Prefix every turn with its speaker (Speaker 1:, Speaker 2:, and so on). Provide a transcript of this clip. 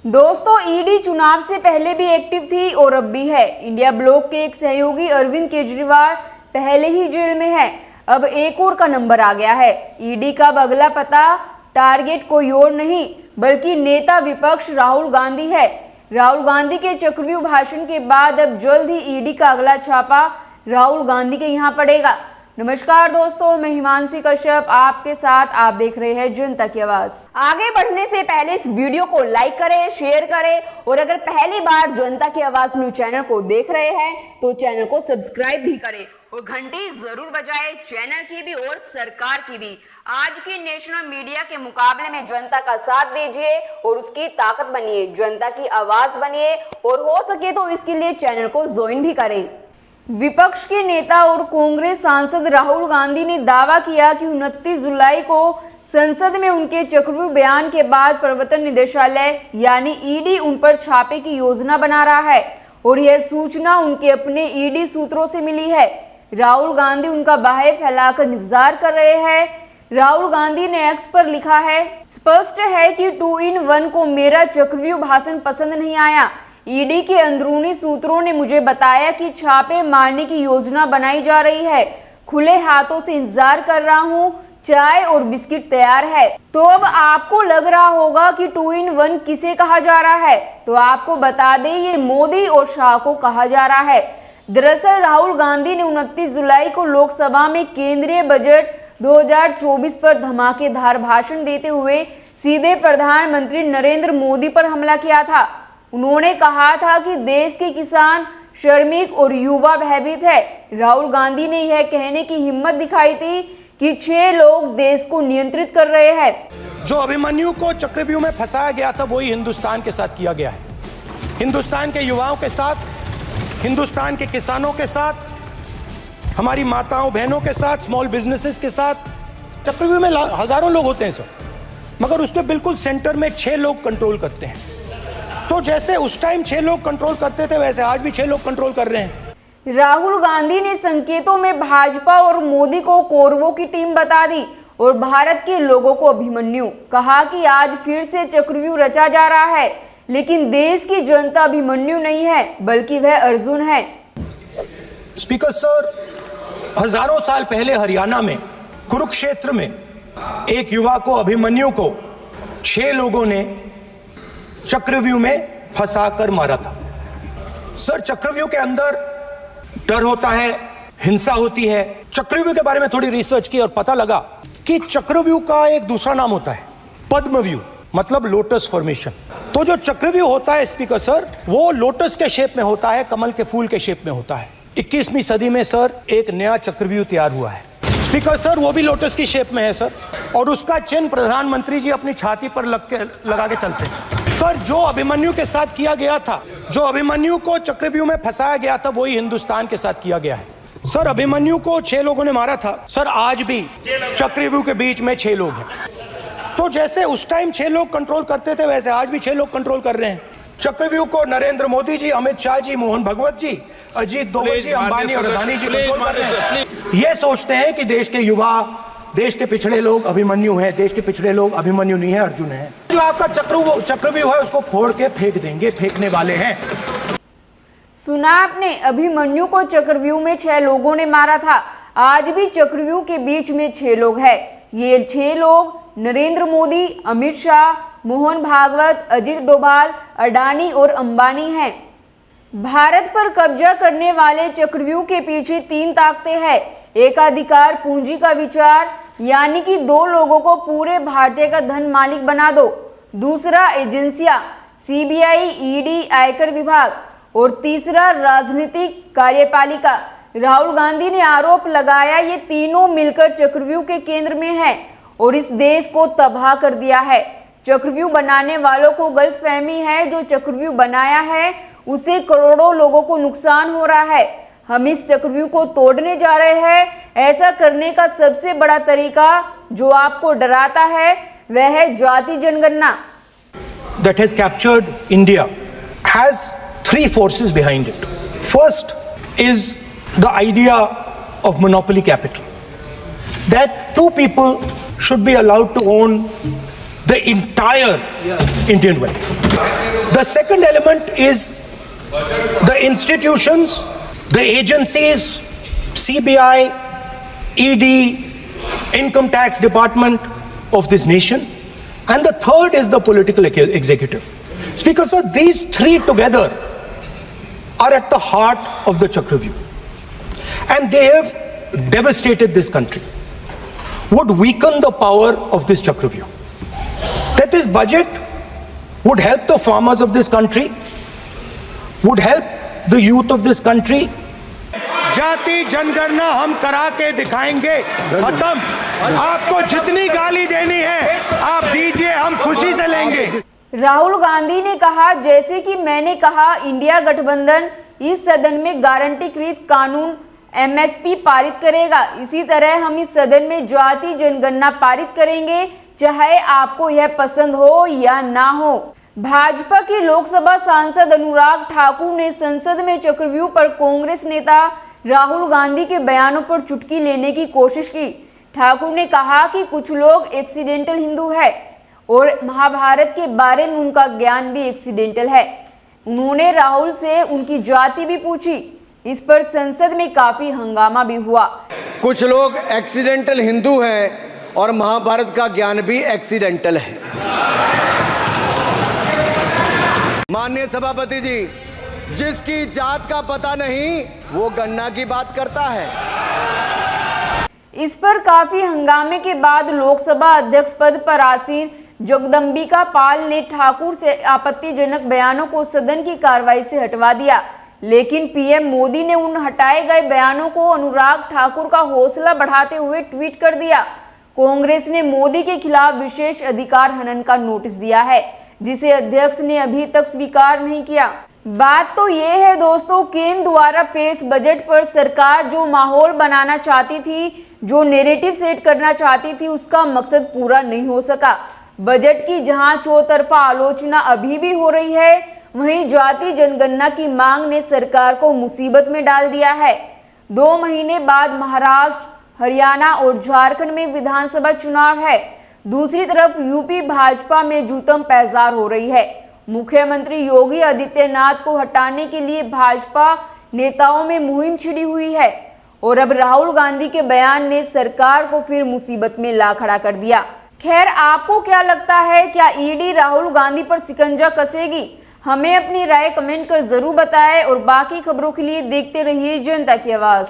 Speaker 1: दोस्तों, ईडी चुनाव से पहले भी एक्टिव थी और अब भी है। इंडिया ब्लॉक के एक सहयोगी अरविंद केजरीवाल पहले ही जेल में है। अब एक और का नंबर आ गया है। ईडी का अगला पता टारगेट कोई और नहीं बल्कि नेता विपक्ष राहुल गांधी है। राहुल गांधी के चक्रव्यूह भाषण के बाद अब जल्द ही ईडी का अगला छापा राहुल गांधी के यहाँ पड़ेगा। नमस्कार दोस्तों, मैं हिमांशी कश्यप आपके साथ। आप देख रहे हैं जनता की आवाज। आगे बढ़ने से पहले इस वीडियो को लाइक करें, शेयर करें और अगर पहली बार जनता की आवाज न्यूज चैनल को देख रहे हैं तो चैनल को सब्सक्राइब भी करें और घंटी जरूर बजाएं, चैनल की भी और सरकार की भी। आज की नेशनल मीडिया के मुकाबले में जनता का साथ दीजिए और उसकी ताकत बनिए, जनता की आवाज बनिए और हो सके तो इसके लिए चैनल को ज्वाइन भी करें। विपक्ष के नेता और कांग्रेस सांसद राहुल गांधी ने दावा किया कि 29 जुलाई को संसद में उनके चक्रव्यूह बयान के बाद प्रवर्तन निदेशालय यानी ईडी उन पर छापे की योजना बना रहा है और यह सूचना उनके अपने ईडी सूत्रों से मिली है। राहुल गांधी उनका बाहें फैलाकर इंतजार कर रहे हैं। राहुल गांधी ने एक्स पर लिखा है, स्पष्ट है कि 2 in 1 को मेरा चक्रव्यूह भाषण पसंद नहीं आया। ईडी के अंदरूनी सूत्रों ने मुझे बताया कि छापे मारने की योजना बनाई जा रही है। खुले हाथों से इंतजार कर रहा हूं, चाय और बिस्किट तैयार है। तो अब आपको लग रहा होगा कि 2 in 1 किसे कहा जा रहा है, तो आपको बता दें ये मोदी और शाह को कहा जा रहा है। दरअसल राहुल गांधी ने 29 जुलाई को लोकसभा में केंद्रीय बजट 2024 पर धमाकेदार भाषण देते हुए सीधे प्रधानमंत्री नरेंद्र मोदी पर हमला किया था। उन्होंने कहा था कि देश के किसान, श्रमिक और युवा भयभीत है। राहुल गांधी ने यह कहने की हिम्मत दिखाई थी कि 6 लोग देश को नियंत्रित कर रहे हैं।
Speaker 2: जो अभिमन्यु को चक्रव्यूह में फंसाया गया था वही हिंदुस्तान के साथ किया गया है। हिंदुस्तान के युवाओं के साथ, हिंदुस्तान के किसानों के साथ, हमारी माताओं बहनों के साथ, स्मॉल बिजनेसेस के साथ। चक्रव्यूह में हजारों लोग होते हैं सर, मगर उसके बिल्कुल सेंटर में 6 लोग कंट्रोल करते हैं। तो जैसे उस टाइम 6 लोग कंट्रोल करते थे वैसे आज भी 6 लोग कंट्रोल कर रहे हैं।
Speaker 1: राहुल गांधी ने संकेतों में भाजपा और मोदी को कौरवों की टीम बता दी और भारत के लोगों को अभिमन्यु कहा कि आज फिर से चक्रव्यूह रचा जा रहा है, लेकिन देश की जनता अभिमन्यु नहीं है बल्कि वह अर्जुन है।
Speaker 2: स्पीकर सर, हजारों साल पहले हरियाणा में कुरुक्षेत्र में एक युवा को, अभिमन्यु को 6 लोगों ने चक्रव्यूह में फंसाकर मारा था। सर, चक्रव्यूह के अंदर डर होता है, हिंसा होती है। चक्रव्यूह के बारे में थोड़ी रिसर्च की और पता लगा कि चक्रव्यूह का एक दूसरा नाम होता है पद्मव्यूह, मतलब लोटस फॉर्मेशन। तो जो चक्रव्यूह होता है स्पीकर सर, वो लोटस के शेप में होता है, कमल के फूल के शेप में होता है। 21वीं सदी में सर एक नया चक्रव्यूह तैयार हुआ है स्पीकर सर, वो भी लोटस की शेप में है सर, और उसका चिन्ह प्रधानमंत्री जी अपनी छाती पर लगा के चलते हैं। सर, जो अभिमन्यु के साथ किया गया था, जो अभिमन्यु को चक्रव्यूह में फंसाया गया था, वही हिंदुस्तान के साथ किया गया है। सर, अभिमन्यु को 6 लोगों ने मारा था। सर, आज भी चक्रव्यूह के बीच में 6 लोग हैं। तो जैसे उस टाइम 6 लोग कंट्रोल करते थे वैसे आज भी 6 लोग कंट्रोल कर रहे हैं। चक्रव्यूह को नरेंद्र मोदी जी, अमित शाह जी, मोहन भगवत जी, अजीत दोवल जी, अंबानी और अदानी जी कंट्रोल कर रहे हैं। ये सोचते हैं कि देश के युवा, देश के पिछड़े लोग अभिमन्यु हैं, देश के पिछड़े लोग अभिमन्यु नहीं है, अर्जुन है। जो आपका चक्रव्यूह है उसको फोड़ के फेंक देंगे, फेंकने वाले हैं।
Speaker 1: सुना आपने, अभिमन्यु को चक्रव्यूह में 6 लोगों ने मारा था। आज भी चक्रव्यूह के बीच में 6 लोग हैं। ये 6 लोग नरेंद्र मोदी, अमित शाह, मोहन भागवत, अजीत डोभाल, अडानी और अंबानी हैं। भारत पर कब्जा करने वाले चक्रव्यूह के पीछे 3 ताकतें हैं। एकाधिकार पूंजी का विचार, यानी कि 2 लोगों को पूरे भारतीय का धन मालिक बना दो। दूसरा एजेंसियां, सीबीआई, ईडी, आयकर विभाग और तीसरा राजनीतिक कार्यपालिका। राहुल गांधी ने आरोप लगाया ये तीनों मिलकर चक्रव्यूह के केंद्र में हैं और इस देश को तबाह कर दिया है। चक्रव्यूह बनाने वालों को गलतफहमी है, जो चक्रव्यूह बनाया है उसे करोड़ों लोगों को नुकसान हो रहा है। हम इस चक्रव्यूह को तोड़ने जा रहे हैं। ऐसा करने का सबसे बड़ा तरीका जो आपको डराता है वह है जाति जनगणना।
Speaker 2: That has captured India has 3 forces behind it. First is the idea of monopoly capital, that 2 people should be allowed to own the entire Indian wealth. The second element is the institutions, the agencies, CBI, ED, Income Tax Department of this nation. And the third is the political executive. Speaker, sir, these three together are at the heart of the Chakravyuh. And they have devastated this country, would weaken the power of this Chakravyuh. That this budget would help the farmers of this country, would help the youth of this country. जाति जनगणना हम करा के दिखाएंगे, खत्म। आपको जितनी गाली देनी है आप दीजिए, हम खुशी से लेंगे।
Speaker 1: राहुल गांधी ने कहा, जैसे कि मैंने कहा, इंडिया गठबंधन इस सदन में गारंटीकृत कानून एमएसपी पारित करेगा। इसी तरह हम इस सदन में जाति जनगणना पारित करेंगे, चाहे आपको यह पसंद हो या ना हो। भाजपा के लोकसभा सांसद अनुराग ठाकुर ने संसद में चक्रव्यूह पर कांग्रेस नेता राहुल गांधी के बयानों पर चुटकी लेने की कोशिश की। ठाकुर ने कहा कि कुछ लोग एक्सीडेंटल हिंदू है और महाभारत के बारे में उनका ज्ञान भी एक्सीडेंटल है। उन्होंने राहुल से उनकी जाति भी पूछी। इस पर संसद में काफी हंगामा भी हुआ।
Speaker 3: कुछ लोग एक्सीडेंटल हिंदू हैं और महाभारत का ज्ञान भी एक्सीडेंटल है। माननीय सभापति जी, जिसकी जात का पता नहीं वो गन्ना की बात करता है।
Speaker 1: इस पर काफी हंगामे के बाद लोकसभा अध्यक्ष पद पर आसीन जगदंबिका पाल ने ठाकुर से आपत्तिजनक बयानों को सदन की कार्रवाई से हटवा दिया, लेकिन पीएम मोदी ने उन हटाए गए बयानों को अनुराग ठाकुर का हौसला बढ़ाते हुए ट्वीट कर दिया। कांग्रेस ने मोदी के खिलाफ विशेष अधिकार हनन का नोटिस दिया है, जिसे अध्यक्ष ने अभी तक स्वीकार नहीं किया। बात तो ये है दोस्तों, केंद्र द्वारा पेश बजट पर सरकार जो माहौल बनाना चाहती थी, जो नैरेटिव सेट करना चाहती थी, उसका मकसद पूरा नहीं हो सका। बजट की जहां चौतरफा आलोचना अभी भी हो रही है, वहीं जाति जनगणना की मांग ने सरकार को मुसीबत में डाल दिया है। 2 महीने बाद महाराष्ट्र, हरियाणा और झारखंड में विधानसभा चुनाव है। दूसरी तरफ यूपी भाजपा में जूतम पैजार हो रही है। मुख्यमंत्री योगी आदित्यनाथ को हटाने के लिए भाजपा नेताओं में मुहिम छिड़ी हुई है और अब राहुल गांधी के बयान ने सरकार को फिर मुसीबत में ला खड़ा कर दिया। खैर, आपको क्या लगता है, क्या ईडी राहुल गांधी पर शिकंजा कसेगी? हमें अपनी राय कमेंट कर जरूर बताएं और बाकी खबरों के लिए देखते रहिए जनता की आवाज।